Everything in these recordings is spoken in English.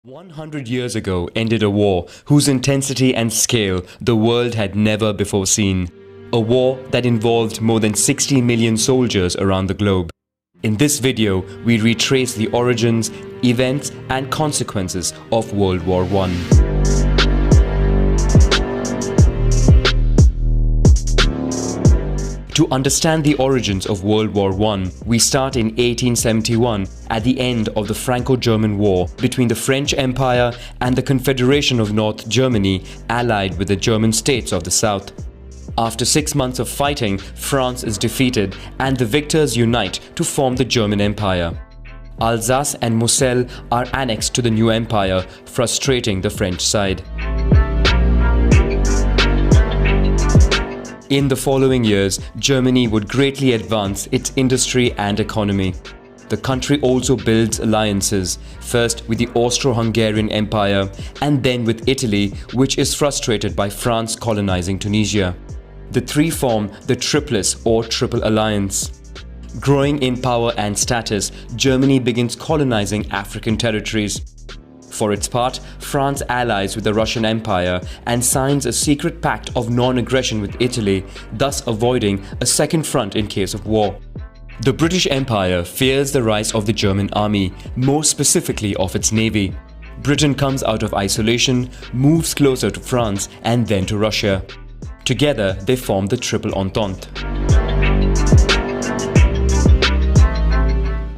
100 years ago ended a war whose intensity and scale the world had never before seen. A war that involved more than 60 million soldiers around the globe. In this video, we retrace the origins, events and consequences of World War I. To understand the origins of World War I, we start in 1871 at the end of the Franco-German War between the French Empire and the Confederation of North Germany, allied with the German states of the south. After 6 months of fighting, France is defeated and the victors unite to form the German Empire. Alsace and Moselle are annexed to the new empire, frustrating the French side. In the following years, Germany would greatly advance its industry and economy. The country also builds alliances, first with the Austro-Hungarian Empire and then with Italy, which is frustrated by France colonizing Tunisia. The three form the Triplice or Triple Alliance. Growing in power and status, Germany begins colonizing African territories. For its part, France allies with the Russian Empire and signs a secret pact of non-aggression with Italy, thus avoiding a second front in case of war. The British Empire fears the rise of the German army, more specifically of its navy. Britain comes out of isolation, moves closer to France and then to Russia. Together, they form the Triple Entente.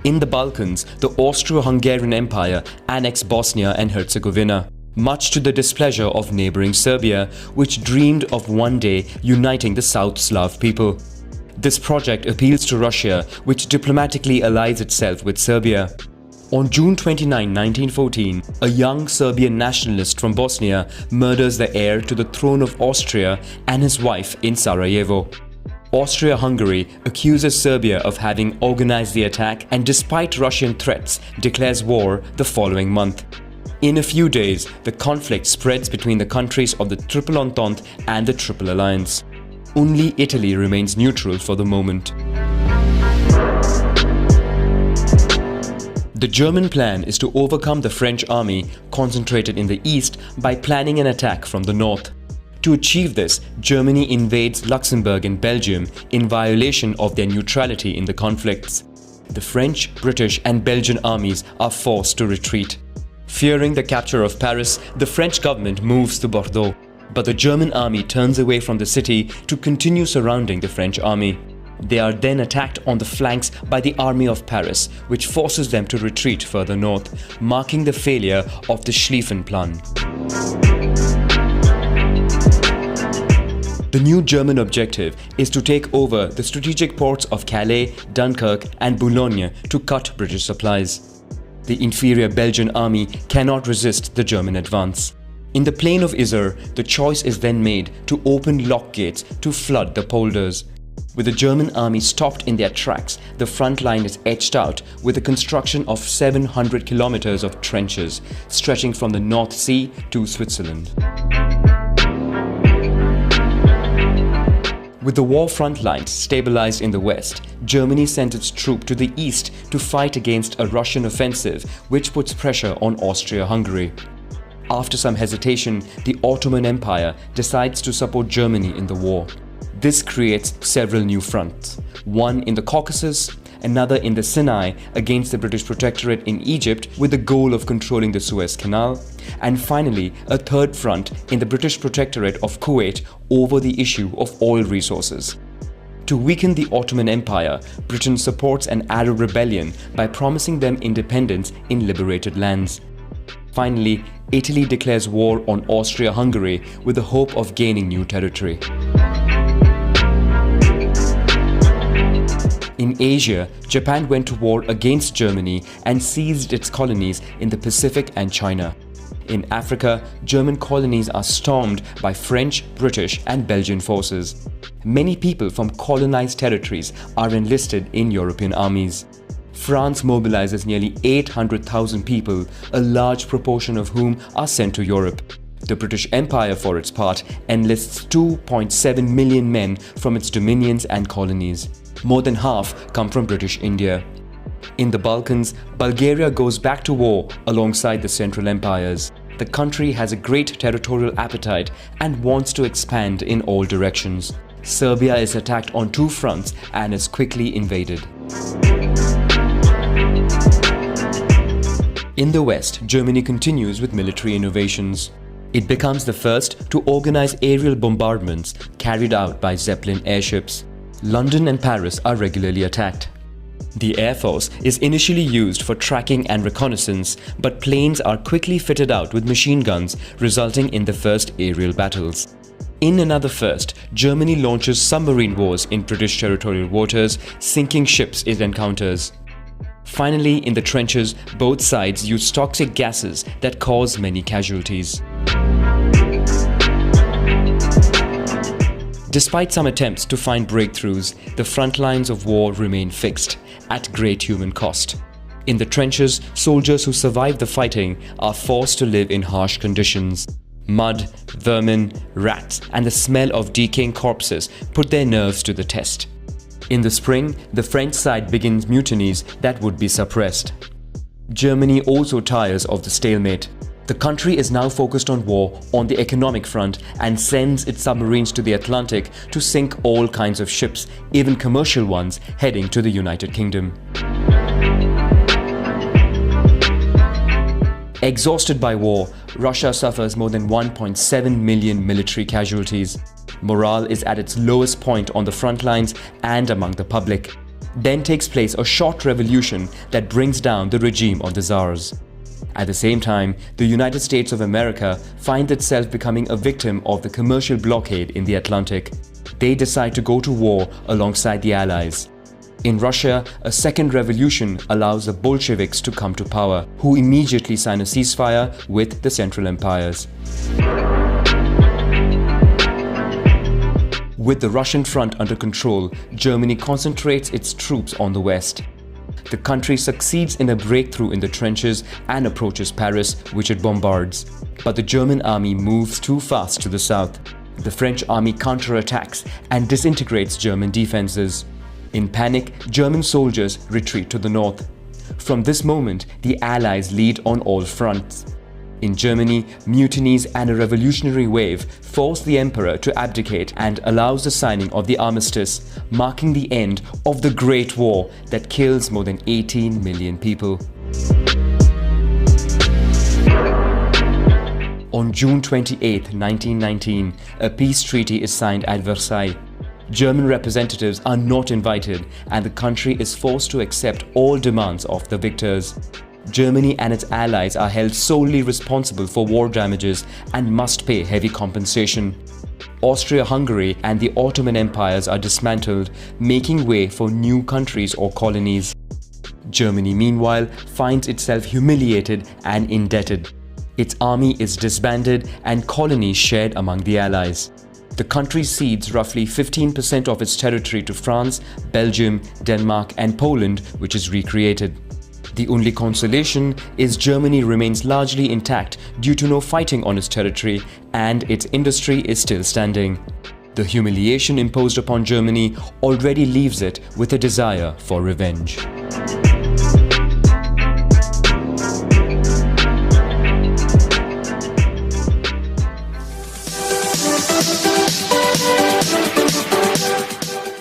In the Balkans, the Austro-Hungarian Empire annexed Bosnia and Herzegovina, much to the displeasure of neighboring Serbia, which dreamed of one day uniting the South Slav people. This project appeals to Russia, which diplomatically allies itself with Serbia. On June 29, 1914, a young Serbian nationalist from Bosnia murders the heir to the throne of Austria and his wife in Sarajevo. Austria-Hungary accuses Serbia of having organized the attack and, despite Russian threats, declares war the following month. In a few days, the conflict spreads between the countries of the Triple Entente and the Triple Alliance. Only Italy remains neutral for the moment. The German plan is to overcome the French army concentrated in the east by planning an attack from the north. To achieve this, Germany invades Luxembourg and Belgium in violation of their neutrality in the conflicts. The French, British and Belgian armies are forced to retreat. Fearing the capture of Paris, the French government moves to Bordeaux, but the German army turns away from the city to continue surrounding the French army. They are then attacked on the flanks by the Army of Paris, which forces them to retreat further north, marking the failure of the Schlieffen Plan. The new German objective is to take over the strategic ports of Calais, Dunkirk and Boulogne to cut British supplies. The inferior Belgian army cannot resist the German advance. In the plain of Yser, the choice is then made to open lock gates to flood the polders. With the German army stopped in their tracks, the front line is etched out with the construction of 700 kilometers of trenches, stretching from the North Sea to Switzerland. With the war front lines stabilized in the west, Germany sent its troops to the east to fight against a Russian offensive, which puts pressure on Austria-Hungary. After some hesitation, the Ottoman Empire decides to support Germany in the war. This creates several new fronts, one in the Caucasus, another in the Sinai against the British Protectorate in Egypt with the goal of controlling the Suez Canal, and finally a third front in the British Protectorate of Kuwait over the issue of oil resources. To weaken the Ottoman Empire, Britain supports an Arab rebellion by promising them independence in liberated lands. Finally, Italy declares war on Austria-Hungary with the hope of gaining new territory. In Asia, Japan went to war against Germany and seized its colonies in the Pacific and China. In Africa, German colonies are stormed by French, British and Belgian forces. Many people from colonized territories are enlisted in European armies. France mobilizes nearly 800,000 people, a large proportion of whom are sent to Europe. The British Empire, for its part, enlists 2.7 million men from its dominions and colonies. More than half come from British India. In the Balkans, Bulgaria goes back to war alongside the Central Empires. The country has a great territorial appetite and wants to expand in all directions. Serbia is attacked on two fronts and is quickly invaded. In the West, Germany continues with military innovations. It becomes the first to organize aerial bombardments carried out by Zeppelin airships. London and Paris are regularly attacked. The Air Force is initially used for tracking and reconnaissance, but planes are quickly fitted out with machine guns, resulting in the first aerial battles. In another first, Germany launches submarine wars in British territorial waters, sinking ships it encounters. Finally, in the trenches, both sides use toxic gases that cause many casualties. Despite some attempts to find breakthroughs, the front lines of war remain fixed, at great human cost. In the trenches, soldiers who survive the fighting are forced to live in harsh conditions. Mud, vermin, rats, and the smell of decaying corpses put their nerves to the test. In the spring, the French side begins mutinies that would be suppressed. Germany also tires of the stalemate. The country is now focused on war on the economic front and sends its submarines to the Atlantic to sink all kinds of ships, even commercial ones, heading to the United Kingdom. Exhausted by war, Russia suffers more than 1.7 million military casualties. Morale is at its lowest point on the front lines and among the public. Then takes place a short revolution that brings down the regime of the Tsars. At the same time, the United States of America finds itself becoming a victim of the commercial blockade in the Atlantic. They decide to go to war alongside the Allies. In Russia, a second revolution allows the Bolsheviks to come to power, who immediately sign a ceasefire with the Central Empires. With the Russian front under control, Germany concentrates its troops on the west. The country succeeds in a breakthrough in the trenches and approaches Paris, which it bombards. But the German army moves too fast to the south. The French army counterattacks and disintegrates German defenses. In panic, German soldiers retreat to the north. From this moment, the Allies lead on all fronts. In Germany, mutinies and a revolutionary wave force the emperor to abdicate and allows the signing of the armistice, marking the end of the Great War that kills more than 18 million people. On June 28, 1919, a peace treaty is signed at Versailles. German representatives are not invited, and the country is forced to accept all demands of the victors. Germany and its allies are held solely responsible for war damages and must pay heavy compensation. Austria-Hungary and the Ottoman empires are dismantled, making way for new countries or colonies. Germany, meanwhile, finds itself humiliated and indebted. Its army is disbanded and colonies shared among the allies. The country cedes roughly 15% of its territory to France, Belgium, Denmark, and Poland, which is recreated. The only consolation is Germany remains largely intact due to no fighting on its territory, and its industry is still standing. The humiliation imposed upon Germany already leaves it with a desire for revenge.